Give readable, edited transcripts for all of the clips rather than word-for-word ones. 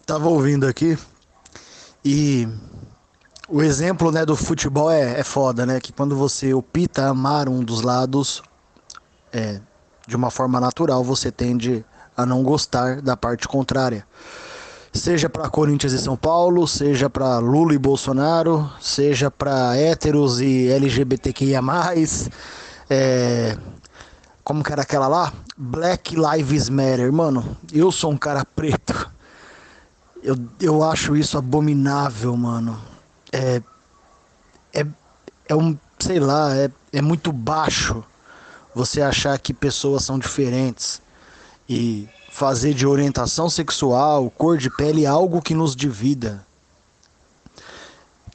Tava ouvindo aqui e o exemplo, né, do futebol é foda, né? Que quando você opta a amar um dos lados de uma forma natural, você tende a não gostar da parte contrária. Seja para Corinthians e São Paulo, seja para Lula e Bolsonaro, seja para héteros e LGBTQIA+, é, como que era aquela lá? Black Lives Matter. Mano, eu sou um cara preto. Eu acho isso abominável, mano. É, é um, sei lá, é muito baixo você achar que pessoas são diferentes e fazer de orientação sexual, cor de pele algo que nos divida.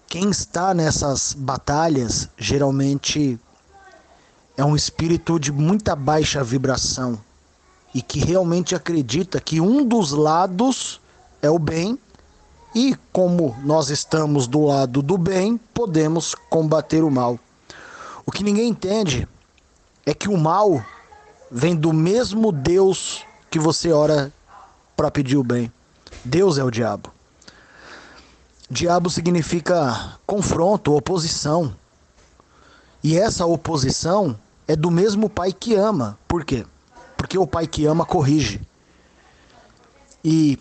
Quem está nessas batalhas geralmente é um espírito de muita baixa vibração e que realmente acredita que um dos lados é o bem e, como nós estamos do lado do bem, podemos combater o mal. O que ninguém entende é que o mal vem do mesmo Deus que você ora para pedir o bem. Deus é o diabo. Diabo significa confronto, oposição. E essa oposição é do mesmo pai que ama. Por quê? Porque o pai que ama corrige. E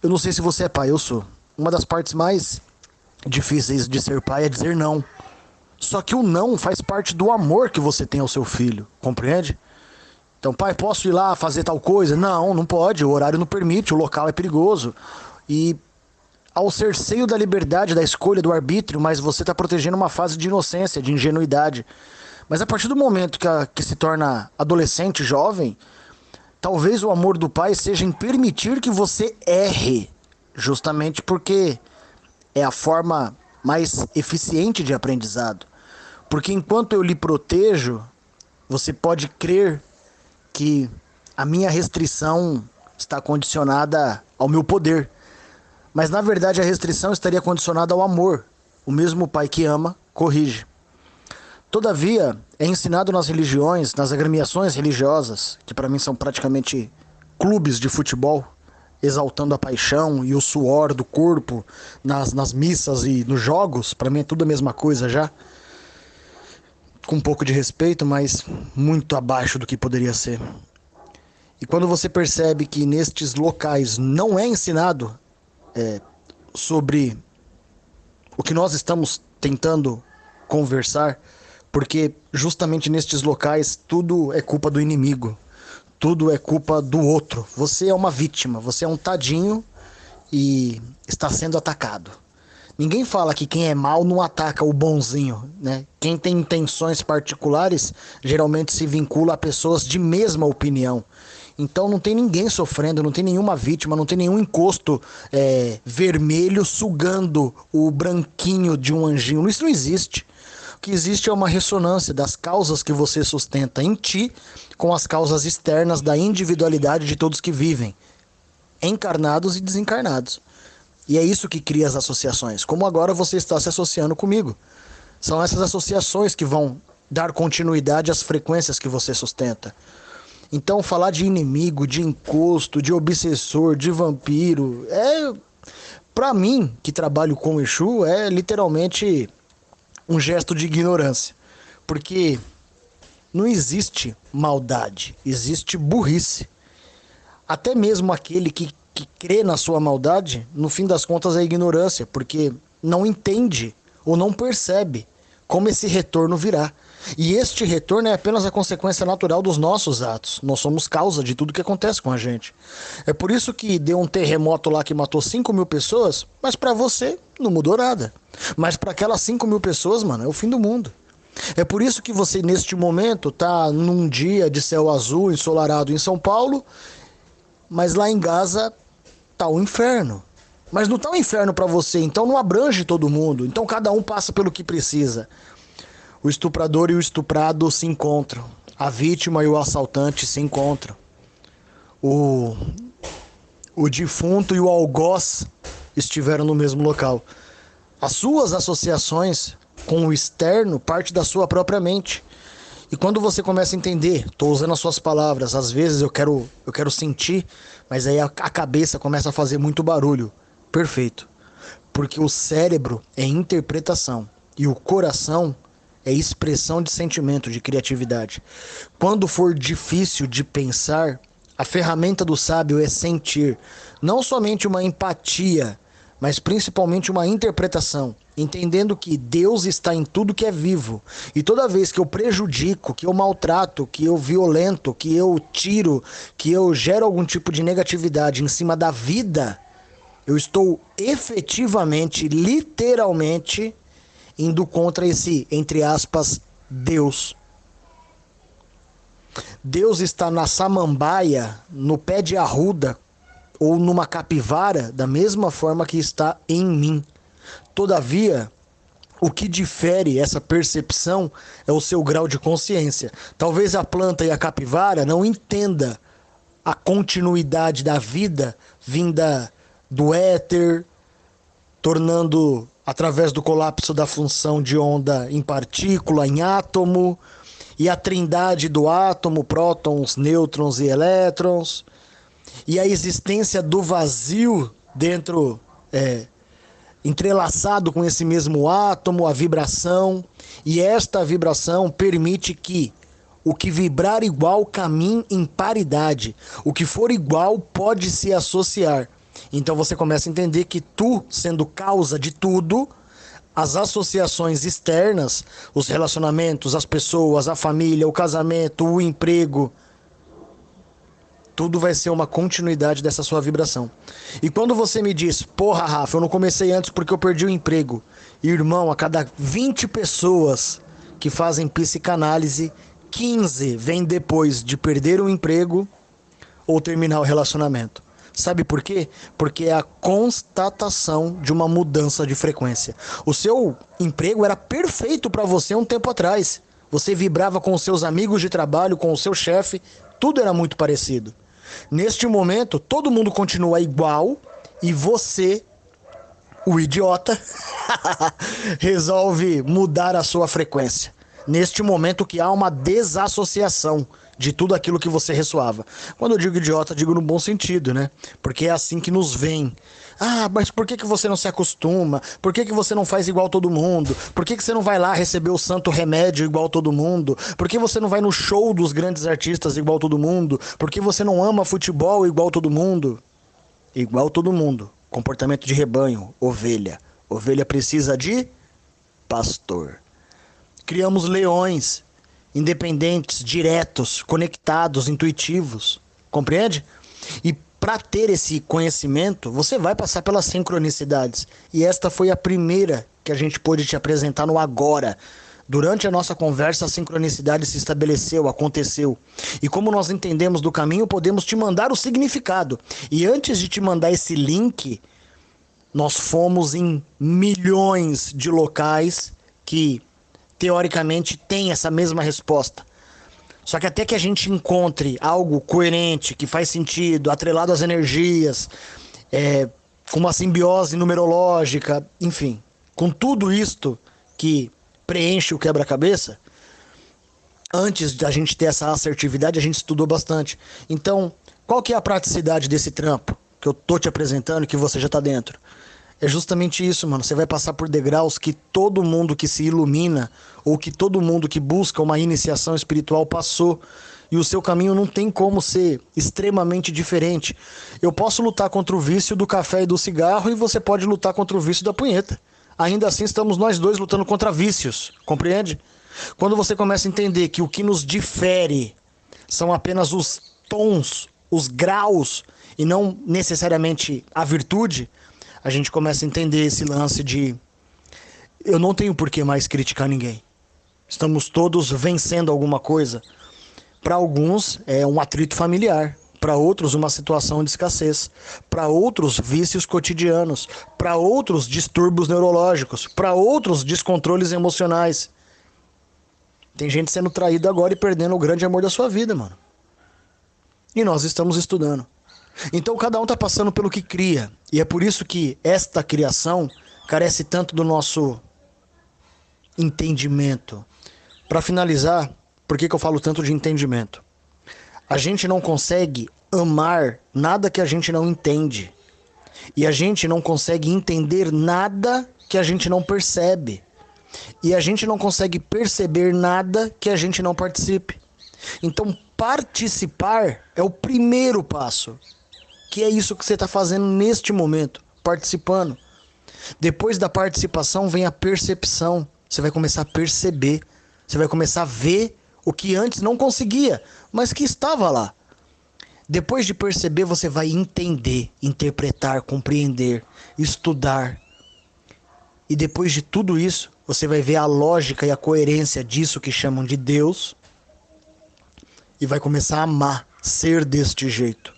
eu não sei se você é pai, eu sou. Uma das partes mais difíceis de ser pai é dizer não. Só que o não faz parte do amor que você tem ao seu filho, compreende? Então, pai, posso ir lá fazer tal coisa? Não, não pode, o horário não permite, o local é perigoso. E ao cerceio da liberdade, da escolha, do arbítrio, mas você está protegendo uma fase de inocência, de ingenuidade. Mas a partir do momento que se torna adolescente, jovem, talvez o amor do pai seja em permitir que você erre, justamente porque é a forma mais eficiente de aprendizado. Porque enquanto eu lhe protejo, você pode crer que a minha restrição está condicionada ao meu poder. Mas na verdade a restrição estaria condicionada ao amor. O mesmo pai que ama, corrige. Todavia, é ensinado nas religiões, nas agremiações religiosas, que para mim são praticamente clubes de futebol, exaltando a paixão e o suor do corpo nas missas e nos jogos, para mim é tudo a mesma coisa já. Com um pouco de respeito, mas muito abaixo do que poderia ser. E quando você percebe que nestes locais não é ensinado sobre o que nós estamos tentando conversar, porque justamente nestes locais tudo é culpa do inimigo, tudo é culpa do outro. Você é uma vítima, você é um tadinho e está sendo atacado. Ninguém fala que quem é mal não ataca o bonzinho, né? Quem tem intenções particulares geralmente se vincula a pessoas de mesma opinião. Então não tem ninguém sofrendo, não tem nenhuma vítima, não tem nenhum encosto vermelho sugando o branquinho de um anjinho. Isso não existe. O que existe é uma ressonância das causas que você sustenta em ti com as causas externas da individualidade de todos que vivem, encarnados e desencarnados. E é isso que cria as associações. Como agora você está se associando comigo. São essas associações que vão dar continuidade às frequências que você sustenta. Então falar de inimigo, de encosto, de obsessor, de vampiro, pra mim, que trabalho com Exu, é literalmente um gesto de ignorância. Porque não existe maldade, existe burrice. Até mesmo aquele que crê na sua maldade, no fim das contas é ignorância, porque não entende ou não percebe como esse retorno virá. E este retorno é apenas a consequência natural dos nossos atos. Nós somos causa de tudo que acontece com a gente. É por isso que deu um terremoto lá que matou 5.000 pessoas, mas pra você não mudou nada. Mas pra aquelas 5.000 pessoas, mano, é o fim do mundo. É por isso que você, neste momento, tá num dia de céu azul, ensolarado em São Paulo, mas lá em Gaza tá o inferno. Mas não tá o inferno pra você, então não abrange todo mundo. Então cada um passa pelo que precisa. O estuprador e o estuprado se encontram. A vítima e o assaltante se encontram. O, o defunto e o algoz estiveram no mesmo local. As suas associações com o externo parte da sua própria mente. E quando você começa a entender, estou usando as suas palavras, às vezes eu quero sentir, mas aí a cabeça começa a fazer muito barulho. Perfeito. Porque o cérebro é interpretação e o coração é expressão de sentimento, de criatividade. Quando for difícil de pensar, a ferramenta do sábio é sentir, não somente uma empatia, mas principalmente uma interpretação, entendendo que Deus está em tudo que é vivo. E toda vez que eu prejudico, que eu maltrato, que eu violento, que eu tiro, que eu gero algum tipo de negatividade em cima da vida, eu estou efetivamente, literalmente, indo contra esse, entre aspas, Deus. Deus está na samambaia, no pé de arruda ou numa capivara, da mesma forma que está em mim. Todavia, o que difere essa percepção é o seu grau de consciência. Talvez a planta e a capivara não entenda a continuidade da vida vinda do éter, tornando através do colapso da função de onda em partícula, em átomo, e a trindade do átomo, prótons, nêutrons e elétrons, e a existência do vazio dentro, entrelaçado com esse mesmo átomo, a vibração, e esta vibração permite que o que vibrar igual caminhe em paridade, o que for igual pode se associar. Então você começa a entender que tu, sendo causa de tudo, as associações externas, os relacionamentos, as pessoas, a família, o casamento, o emprego, tudo vai ser uma continuidade dessa sua vibração. E quando você me diz, porra, Rafa, eu não comecei antes porque eu perdi o emprego. Irmão, a cada 20 pessoas que fazem psicanálise, 15 vêm depois de perder o emprego ou terminar o relacionamento. Sabe por quê? Porque é a constatação de uma mudança de frequência. O seu emprego era perfeito para você um tempo atrás. Você vibrava com os seus amigos de trabalho, com o seu chefe, tudo era muito parecido. Neste momento, todo mundo continua igual e você, o idiota, resolve mudar a sua frequência. Neste momento que há uma desassociação de tudo aquilo que você ressoava. Quando eu digo idiota, digo no bom sentido, né? Porque é assim que nos vem. Ah, mas por que você não se acostuma? Por que você não faz igual todo mundo? Por que você não vai lá receber o santo remédio igual todo mundo? Por que você não vai no show dos grandes artistas igual todo mundo? Por que você não ama futebol igual todo mundo? Igual todo mundo. Comportamento de rebanho, ovelha. Ovelha precisa de pastor. Criamos leões, independentes, diretos, conectados, intuitivos. Compreende? E para ter esse conhecimento, você vai passar pelas sincronicidades. E esta foi a primeira que a gente pôde te apresentar no agora. Durante a nossa conversa, a sincronicidade se estabeleceu, aconteceu. E como nós entendemos do caminho, podemos te mandar o significado. E antes de te mandar esse link, nós fomos em milhões de locais que teoricamente tem essa mesma resposta. Só que até que a gente encontre algo coerente, que faz sentido, atrelado às energias, com uma simbiose numerológica, enfim, com tudo isto que preenche o quebra-cabeça, antes da gente ter essa assertividade, a gente estudou bastante. Então, qual que é a praticidade desse trampo que eu tô te apresentando e que você já tá dentro? É justamente isso, mano. Você vai passar por degraus que todo mundo que se ilumina ou que todo mundo que busca uma iniciação espiritual passou. E o seu caminho não tem como ser extremamente diferente. Eu posso lutar contra o vício do café e do cigarro e você pode lutar contra o vício da punheta. Ainda assim, estamos nós dois lutando contra vícios. Compreende? Quando você começa a entender que o que nos difere são apenas os tons, os graus e não necessariamente a virtude, a gente começa a entender esse lance de eu não tenho por que mais criticar ninguém. Estamos todos vencendo alguma coisa. Para alguns é um atrito familiar, para outros uma situação de escassez, para outros vícios cotidianos, para outros distúrbios neurológicos, para outros descontroles emocionais. Tem gente sendo traída agora e perdendo o grande amor da sua vida, mano. E nós estamos estudando. Então cada um está passando pelo que cria. E é por isso que esta criação carece tanto do nosso entendimento. Para finalizar, Por que eu falo tanto de entendimento? A gente não consegue amar nada que a gente não entende. E a gente não consegue entender nada que a gente não percebe. E a gente não consegue perceber nada que a gente não participe. Então, participar é o primeiro passo. Que é isso que você está fazendo neste momento, participando. Depois da participação vem a percepção. Você vai começar a perceber. Você vai começar a ver o que antes não conseguia, mas que estava lá. Depois de perceber, você vai entender, interpretar, compreender, estudar. E depois de tudo isso, você vai ver a lógica e a coerência disso que chamam de Deus e vai começar a amar, ser deste jeito.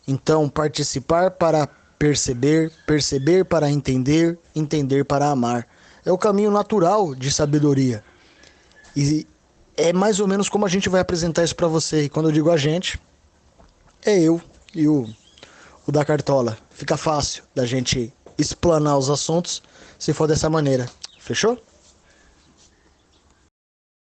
Então, participar para perceber, perceber para entender, entender para amar. É o caminho natural de sabedoria. E é mais ou menos como a gente vai apresentar isso para você. E quando eu digo a gente, é eu e o da Cartola. Fica fácil da gente explanar os assuntos se for dessa maneira. Fechou?